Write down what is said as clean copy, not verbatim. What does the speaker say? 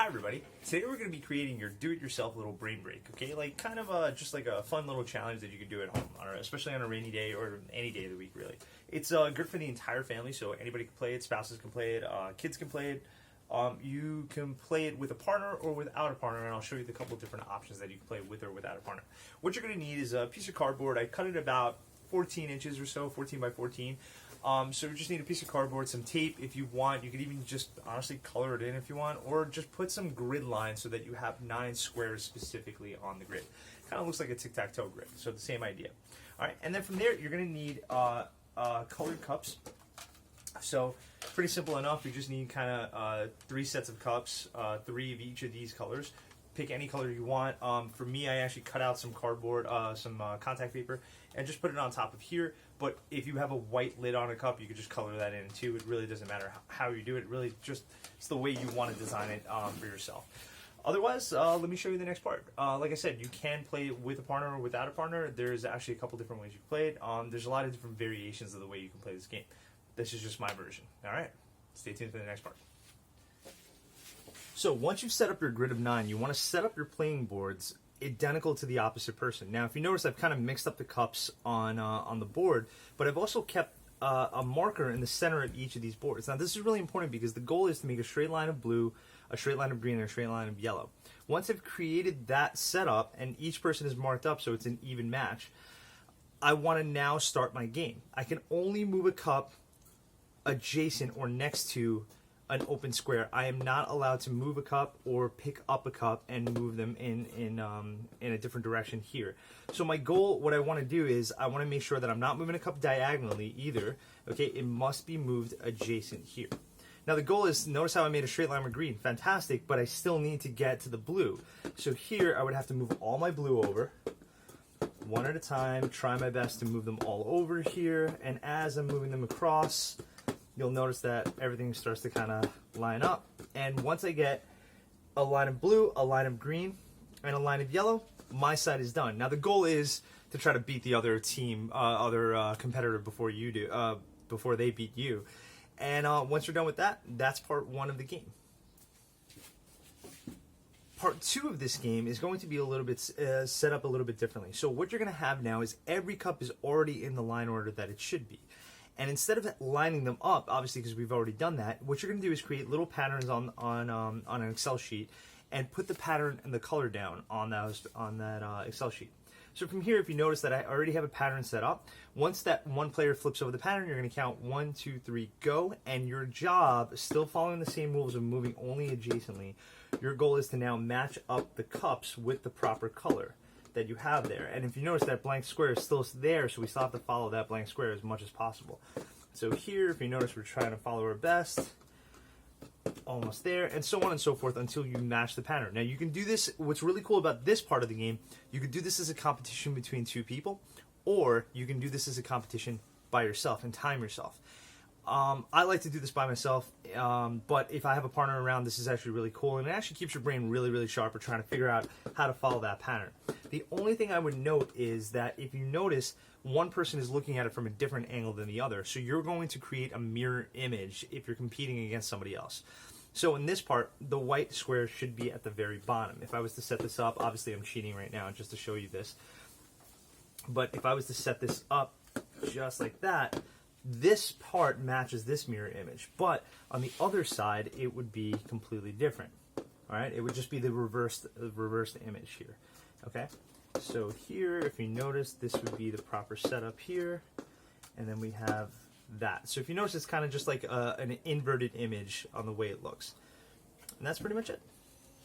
Hi everybody. Today we're going to be creating your do-it-yourself little brain break, okay? Like kind of just like a fun little challenge that you can do at home, especially on a rainy day or any day of the week, really. It's good for the entire family, so anybody can play it, spouses can play it, kids can play it. You can play it with a partner or without a partner, and I'll show you the couple different options that you can play with or without a partner. What you're going to need is a piece of cardboard. I cut it about 14 inches or so, 14 by 14. So you just need a piece of cardboard, some tape if you want. You could even just honestly color it in if you want, or just put some grid lines so that you have 9 squares specifically on the grid. Kind of looks like a tic-tac-toe grid, so the same idea. All right, and then from there you're going to need colored cups. So pretty simple enough. You just need kind of 3 sets of cups, 3 of each of these colors. Pick any color you want. For me, I actually cut out some cardboard, some contact paper, and just put it on top of here. But if you have a white lid on a cup, you could just color that in too. It really doesn't matter how you do it. It really just, it's the way you want to design it for yourself. Otherwise, let me show you the next part. Like I said, you can play it with a partner or without a partner. There's actually a couple different ways you play it. There's a lot of different variations of the way you can play this game. This is just my version. All right, stay tuned for the next part. So once you've set up your grid of 9, you want to set up your playing boards identical to the opposite person. Now, if you notice, I've kind of mixed up the cups on the board, but I've also kept a marker in the center of each of these boards. Now, this is really important because the goal is to make a straight line of blue, a straight line of green, and a straight line of yellow. Once I've created that setup and each person is marked up so it's an even match, I want to now start my game. I can only move a cup adjacent or next to an open square. I am not allowed to move a cup or pick up a cup and move them in a different direction here. So my goal, what I want to do is I want to make sure that I'm not moving a cup diagonally either. Okay, it must be moved adjacent here. Now the goal is, notice how I made a straight line with green, fantastic, but I still need to get to the blue. So here I would have to move all my blue over, one at a time, try my best to move them all over here, and as I'm moving them across, you'll notice that everything starts to kind of line up. And once I get a line of blue, a line of green, and a line of yellow, my side is done. Now the goal is to try to beat the other team, competitor before you do, before they beat you. And once you're done with that, that's part 1 of the game. Part 2 of this game is going to be a little bit set up a little bit differently. So what you're going to have now is every cup is already in the line order that it should be. And instead of lining them up, obviously because we've already done that, what you're going to do is create little patterns on an Excel sheet and put the pattern and the color down on that Excel sheet. So from here, if you notice that I already have a pattern set up, once that one player flips over the pattern, you're going to count 1, 2, 3, go, and your job, still following the same rules of moving only adjacently, your goal is to now match up the cups with the proper color that you have there. And if you notice, that blank square is still there, so we still have to follow that blank square as much as possible. So here, if you notice, we're trying to follow our best, almost there, and so on and so forth until you match the pattern. Now you can do this, what's really cool about this part of the game, you can do this as a competition between 2 people, or you can do this as a competition by yourself and time yourself. I like to do this by myself, but if I have a partner around, this is actually really cool, and it actually keeps your brain really, really sharp for trying to figure out how to follow that pattern. The only thing I would note is that if you notice, one person is looking at it from a different angle than the other, so you're going to create a mirror image if you're competing against somebody else. So in this part, the white square should be at the very bottom. If I was to set this up, obviously I'm cheating right now just to show you this, but if I was to set this up just like that, this part matches this mirror image, but on the other side it would be completely different. All right, it would just be the reversed image here. Okay, so here, if you notice, this would be the proper setup here, and then we have that. So if you notice, it's kind of just like an inverted image on the way it looks, and that's pretty much it.